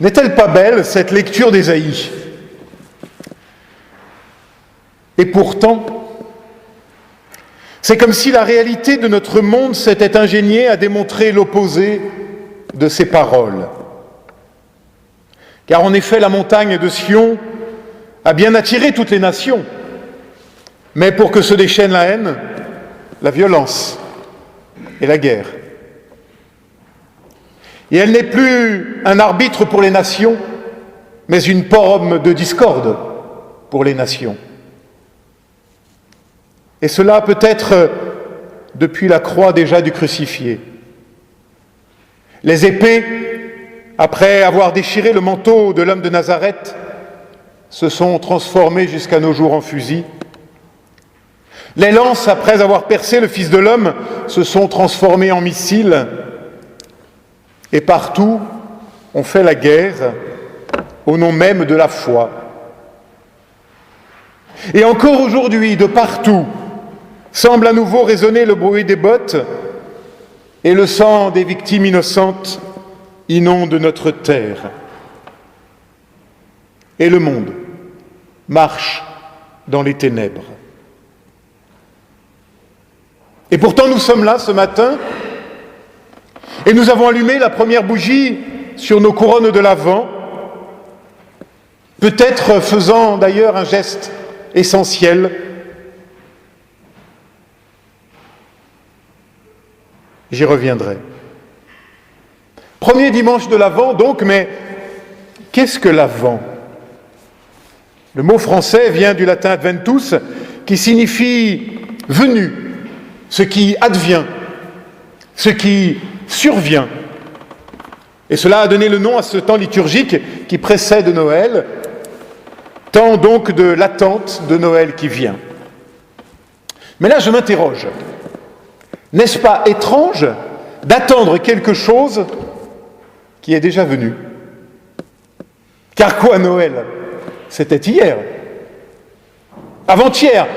N'est-elle pas belle, cette lecture d'Ésaïe? Et pourtant, c'est comme si la réalité de notre monde s'était ingéniée à démontrer l'opposé de ces paroles. Car en effet, la montagne de Sion a bien attiré toutes les nations, mais pour que se déchaîne la haine, la violence et la guerre. Et elle n'est plus un arbitre pour les nations, mais une pomme de discorde pour les nations. Et cela peut être depuis la croix déjà du crucifié. Les épées, après avoir déchiré le manteau de l'homme de Nazareth, se sont transformées jusqu'à nos jours en fusils. Les lances, après avoir percé le Fils de l'homme, se sont transformées en missiles. Et partout, on fait la guerre au nom même de la foi. Et encore aujourd'hui, de partout, semble à nouveau résonner le bruit des bottes et le sang des victimes innocentes inonde notre terre. Et le monde marche dans les ténèbres. Et pourtant, nous sommes là ce matin et nous avons allumé la première bougie sur nos couronnes de l'Avent, peut-être faisant d'ailleurs un geste essentiel. J'y reviendrai. Premier dimanche de l'Avent donc, mais qu'est-ce que l'Avent? Le mot français vient du latin adventus, qui signifie venu, ce qui advient, ce qui survient. Et cela a donné le nom à ce temps liturgique qui précède Noël, temps donc de l'attente de Noël qui vient. Mais là, je m'interroge. N'est-ce pas étrange d'attendre quelque chose qui est déjà venu? Car quoi, Noël? C'était hier, avant-hier.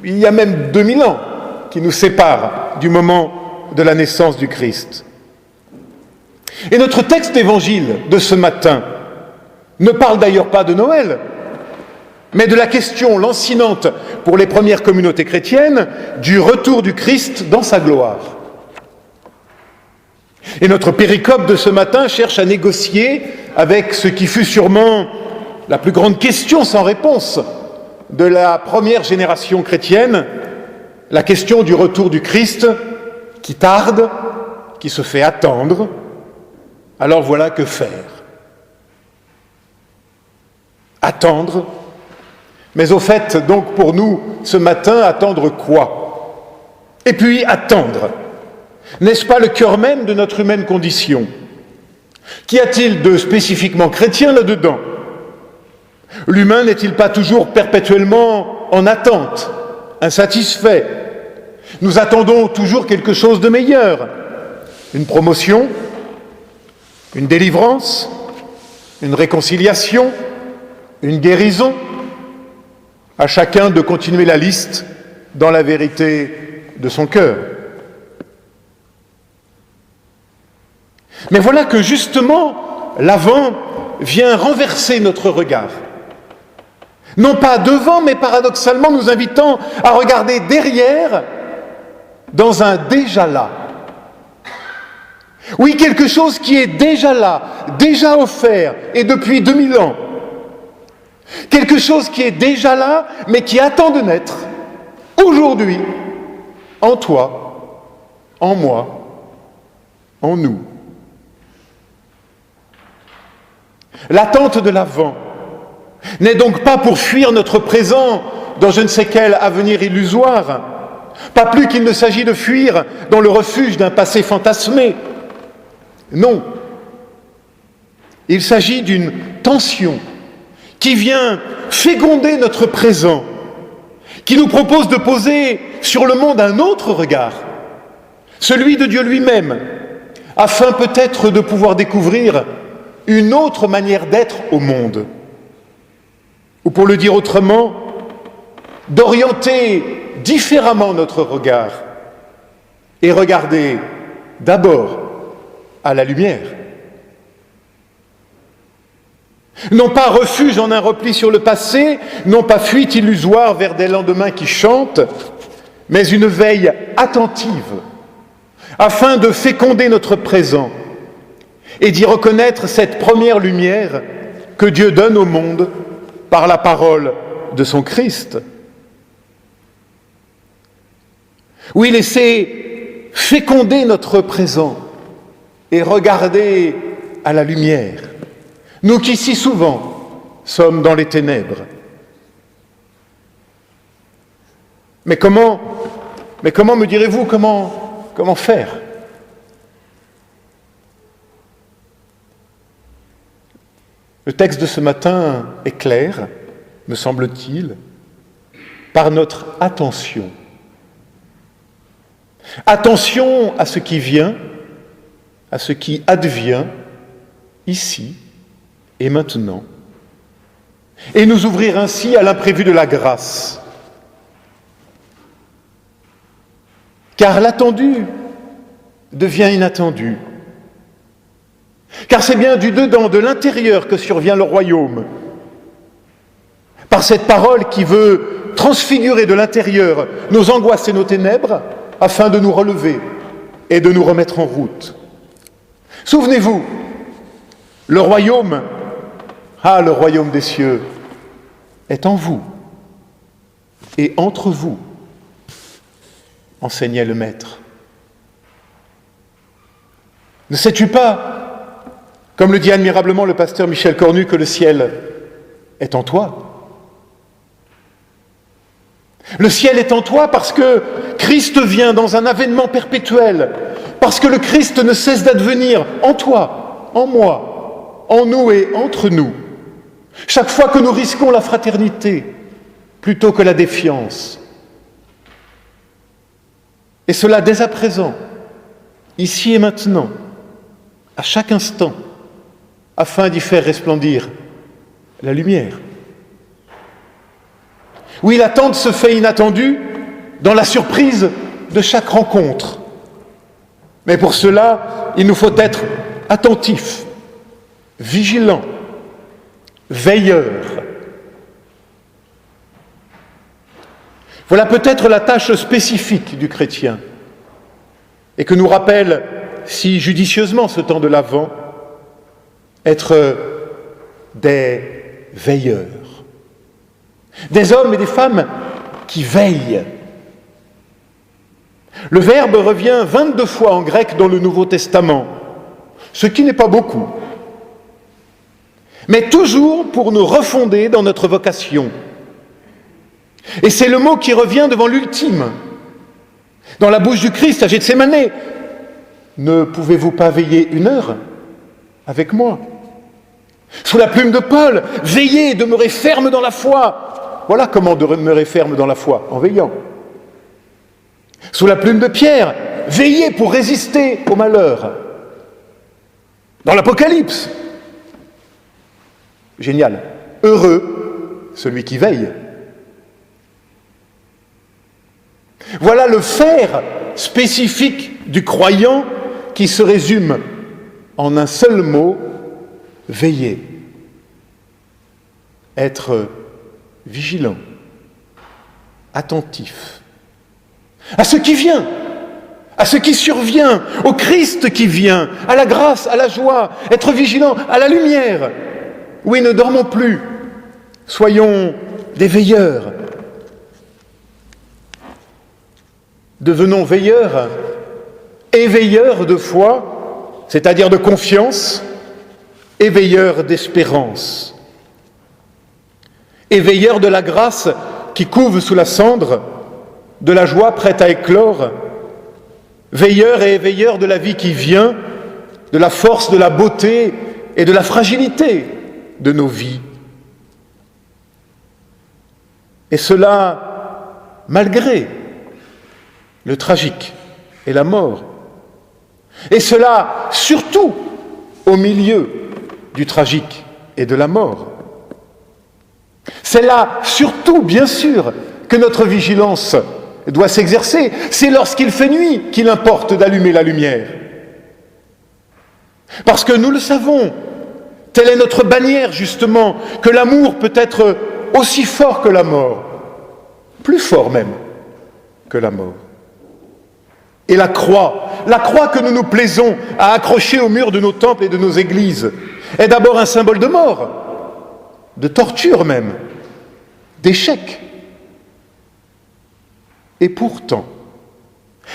Il y a même 2000 ans qui nous séparent du moment de la naissance du Christ. Et notre texte d'évangile de ce matin ne parle d'ailleurs pas de Noël, mais de la question lancinante pour les premières communautés chrétiennes du retour du Christ dans sa gloire. Et notre péricope de ce matin cherche à négocier avec ce qui fut sûrement la plus grande question sans réponse de la première génération chrétienne, la question du retour du Christ qui tarde, qui se fait attendre. Alors voilà que faire. Attendre. Mais au fait, donc pour nous, ce matin, attendre quoi? Et puis attendre. N'est-ce pas le cœur même de notre humaine condition? Qu'y a-t-il de spécifiquement chrétien là-dedans? L'humain n'est-il pas toujours perpétuellement en attente, insatisfait? Nous attendons toujours quelque chose de meilleur. Une promotion, une délivrance, une réconciliation, une guérison. À chacun de continuer la liste dans la vérité de son cœur. Mais voilà que justement, l'Avent vient renverser notre regard. Non pas devant, mais paradoxalement nous invitant à regarder derrière dans un déjà là. Oui, quelque chose qui est déjà là, déjà offert, et depuis 2000 ans. Quelque chose qui est déjà là, mais qui attend de naître, aujourd'hui, en toi, en moi, en nous. L'attente de l'Avent n'est donc pas pour fuir notre présent dans je ne sais quel avenir illusoire, pas plus qu'il ne s'agit de fuir dans le refuge d'un passé fantasmé. Non, il s'agit d'une tension qui vient féconder notre présent, qui nous propose de poser sur le monde un autre regard, celui de Dieu lui-même, afin peut-être de pouvoir découvrir une autre manière d'être au monde. Ou pour le dire autrement, d'orienter différemment notre regard et regarder d'abord à la lumière. Non pas refuge en un repli sur le passé, non pas fuite illusoire vers des lendemains qui chantent, mais une veille attentive afin de féconder notre présent et d'y reconnaître cette première lumière que Dieu donne au monde par la parole de son Christ. Oui, laissez féconder notre présent et regarder à la lumière, nous qui si souvent sommes dans les ténèbres. Mais comment me direz-vous, comment faire ? Le texte de ce matin est clair, me semble-t-il, par notre attention. Attention à ce qui vient, à ce qui advient, ici et maintenant, et nous ouvrir ainsi à l'imprévu de la grâce. Car l'attendu devient inattendu. Car c'est bien du dedans, de l'intérieur que survient le royaume. Par cette parole qui veut transfigurer de l'intérieur nos angoisses et nos ténèbres afin de nous relever et de nous remettre en route. Souvenez-vous, le royaume des cieux est en vous et entre vous, enseignait le Maître. Ne sais-tu pas, comme le dit admirablement le pasteur Michel Cornu, que le ciel est en toi ? Le ciel est en toi parce que Christ vient dans un avènement perpétuel, parce que le Christ ne cesse d'advenir en toi, en moi, en nous et entre nous. Chaque fois que nous risquons la fraternité plutôt que la défiance. Et cela dès à présent, ici et maintenant, à chaque instant, afin d'y faire resplendir la lumière. Oui, l'attente se fait inattendue dans la surprise de chaque rencontre. Mais pour cela, il nous faut être attentifs, vigilants, veilleurs. Voilà peut-être la tâche spécifique du chrétien et que nous rappelle si judicieusement ce temps de l'Avent, être des veilleurs. Des hommes et des femmes qui veillent. Le verbe revient 22 fois en grec dans le Nouveau Testament, ce qui n'est pas beaucoup, mais toujours pour nous refonder dans notre vocation. Et c'est le mot qui revient devant l'ultime, dans la bouche du Christ à Gethsémanée. Ne pouvez-vous pas veiller 1 heure avec moi ? Sous la plume de Paul, veillez et demeurez ferme dans la foi. Voilà comment demeurer ferme dans la foi, en veillant. Sous la plume de Pierre, veillez pour résister au malheur. Dans l'Apocalypse, génial, heureux celui qui veille. Voilà le faire spécifique du croyant qui se résume en un seul mot, veiller. Être vigilant, attentif à ce qui vient, à ce qui survient, au Christ qui vient, à la grâce, à la joie, être vigilant à la lumière. Oui, ne dormons plus, soyons des veilleurs. Devenons veilleurs, éveilleurs de foi, c'est-à-dire de confiance, éveilleurs d'espérance, éveilleurs de la grâce qui couve sous la cendre, de la joie prête à éclore, veilleurs et éveilleurs de la vie qui vient, de la force, de la beauté et de la fragilité de nos vies. Et cela malgré le tragique et la mort. Et cela surtout au milieu du tragique et de la mort. C'est là surtout, bien sûr, que notre vigilance doit s'exercer. C'est lorsqu'il fait nuit qu'il importe d'allumer la lumière. Parce que nous le savons, telle est notre bannière justement, que l'amour peut être aussi fort que la mort, plus fort même que la mort. Et la croix que nous nous plaisons à accrocher au mur de nos temples et de nos églises, est d'abord un symbole de mort, de torture même, d'échec. Et pourtant,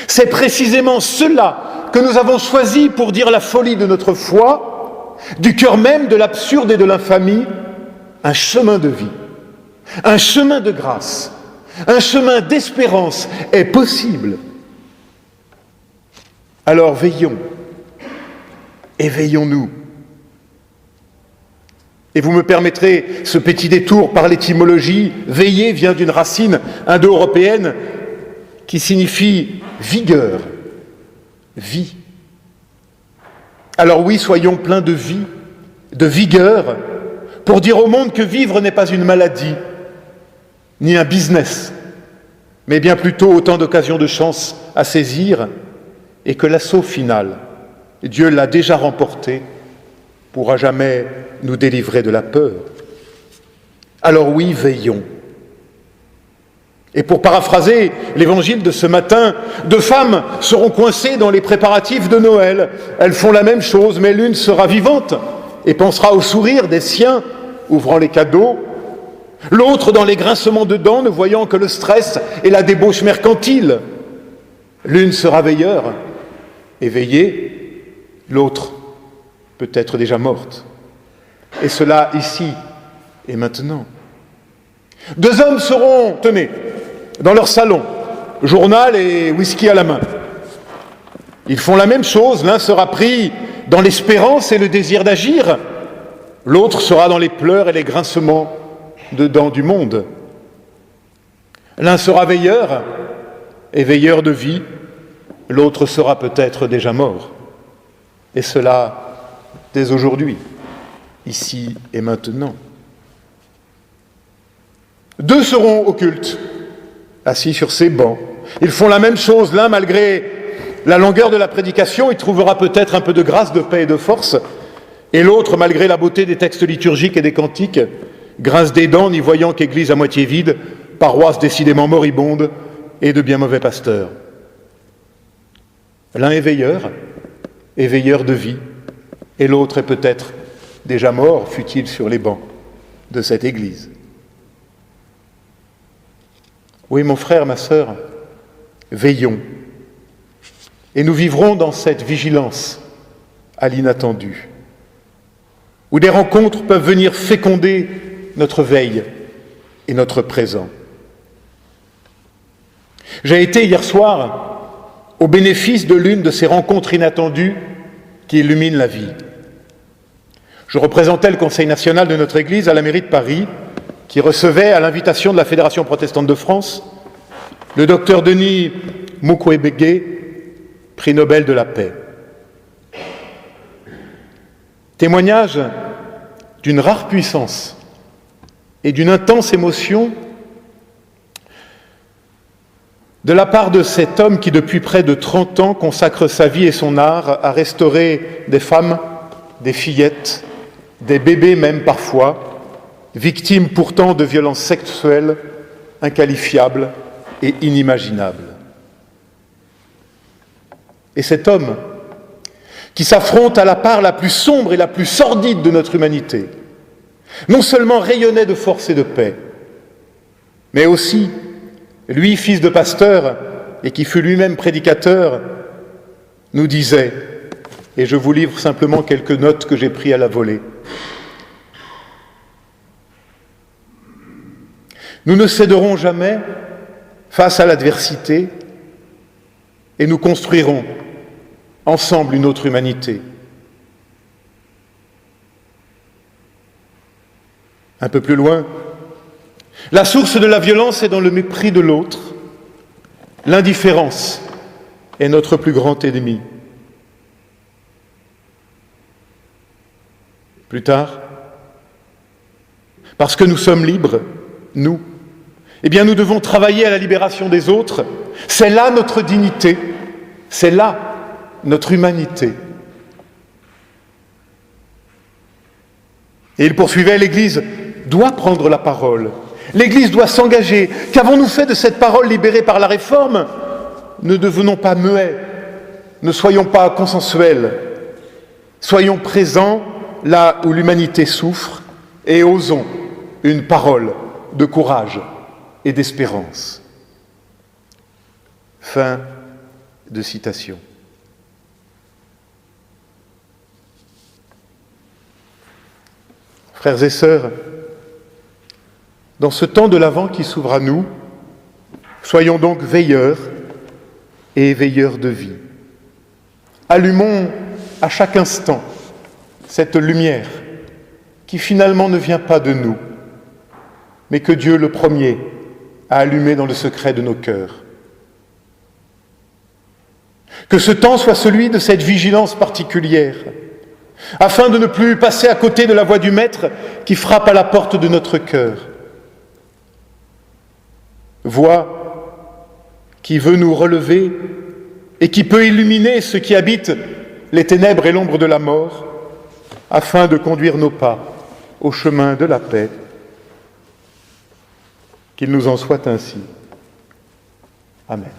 c'est précisément cela que nous avons choisi pour dire la folie de notre foi, du cœur même de l'absurde et de l'infamie, un chemin de vie, un chemin de grâce, un chemin d'espérance est possible. Alors veillons, éveillons-nous. Et vous me permettrez ce petit détour par l'étymologie. Veiller vient d'une racine indo-européenne qui signifie vigueur, vie. Alors oui, soyons pleins de vie, de vigueur, pour dire au monde que vivre n'est pas une maladie, ni un business, mais bien plutôt autant d'occasions de chance à saisir, et que l'assaut final, Dieu l'a déjà remporté, pourra jamais nous délivrer de la peur. Alors oui, veillons. Et pour paraphraser l'évangile de ce matin, 2 femmes seront coincées dans les préparatifs de Noël. Elles font la même chose, mais l'une sera vivante et pensera au sourire des siens, ouvrant les cadeaux. L'autre dans les grincements de dents, ne voyant que le stress et la débauche mercantile. L'une sera veilleur, éveillée, l'autre peut-être déjà morte. Et cela ici et maintenant. 2 hommes seront, tenez, dans leur salon, journal et whisky à la main. Ils font la même chose, l'un sera pris dans l'espérance et le désir d'agir, l'autre sera dans les pleurs et les grincements de dents du monde. L'un sera veilleur et veilleur de vie, l'autre sera peut-être déjà mort. Et cela dès aujourd'hui, ici et maintenant. 2 seront au culte, assis sur ces bancs. Ils font la même chose, l'un malgré la longueur de la prédication, il trouvera peut-être un peu de grâce, de paix et de force, et l'autre, malgré la beauté des textes liturgiques et des cantiques, grince des dents, n'y voyant qu'église à moitié vide, paroisse décidément moribonde et de bien mauvais pasteurs. L'un est veilleur de vie, et l'autre est peut-être déjà mort, fût-il sur les bancs de cette église. Oui, mon frère, ma sœur, veillons, et nous vivrons dans cette vigilance à l'inattendu, où des rencontres peuvent venir féconder notre veille et notre présent. J'ai été hier soir au bénéfice de l'une de ces rencontres inattendues qui illuminent la vie. Je représentais le Conseil national de notre Église à la mairie de Paris, qui recevait, à l'invitation de la Fédération protestante de France, le docteur Denis Mukwege, prix Nobel de la paix. Témoignage d'une rare puissance et d'une intense émotion de la part de cet homme qui, depuis près de 30 ans, consacre sa vie et son art à restaurer des femmes, des fillettes, des bébés même parfois, victimes pourtant de violences sexuelles inqualifiables et inimaginables. Et cet homme qui s'affronte à la part la plus sombre et la plus sordide de notre humanité, non seulement rayonnait de force et de paix, mais aussi, lui, fils de pasteur, et qui fut lui-même prédicateur, nous disait, et je vous livre simplement quelques notes que j'ai prises à la volée, nous ne céderons jamais face à l'adversité et nous construirons ensemble une autre humanité. Un peu plus loin, la source de la violence est dans le mépris de l'autre. L'indifférence est notre plus grand ennemi. Plus tard, parce que nous sommes libres, nous, eh bien nous devons travailler à la libération des autres. C'est là notre dignité, c'est là notre humanité. Et il poursuivait, l'Église doit prendre la parole. L'Église doit s'engager. Qu'avons-nous fait de cette parole libérée par la Réforme? Ne devenons pas muets, ne soyons pas consensuels. Soyons présents là où l'humanité souffre et osons une parole de courage et d'espérance. Fin de citation. Frères et sœurs, dans ce temps de l'Avent qui s'ouvre à nous, soyons donc veilleurs et veilleurs de vie. Allumons à chaque instant cette lumière qui finalement ne vient pas de nous, mais que Dieu le premier a allumée dans le secret de nos cœurs. Que ce temps soit celui de cette vigilance particulière, afin de ne plus passer à côté de la voix du Maître qui frappe à la porte de notre cœur. Voix qui veut nous relever et qui peut illuminer ceux qui habitent les ténèbres et l'ombre de la mort, afin de conduire nos pas au chemin de la paix. Qu'il nous en soit ainsi. Amen.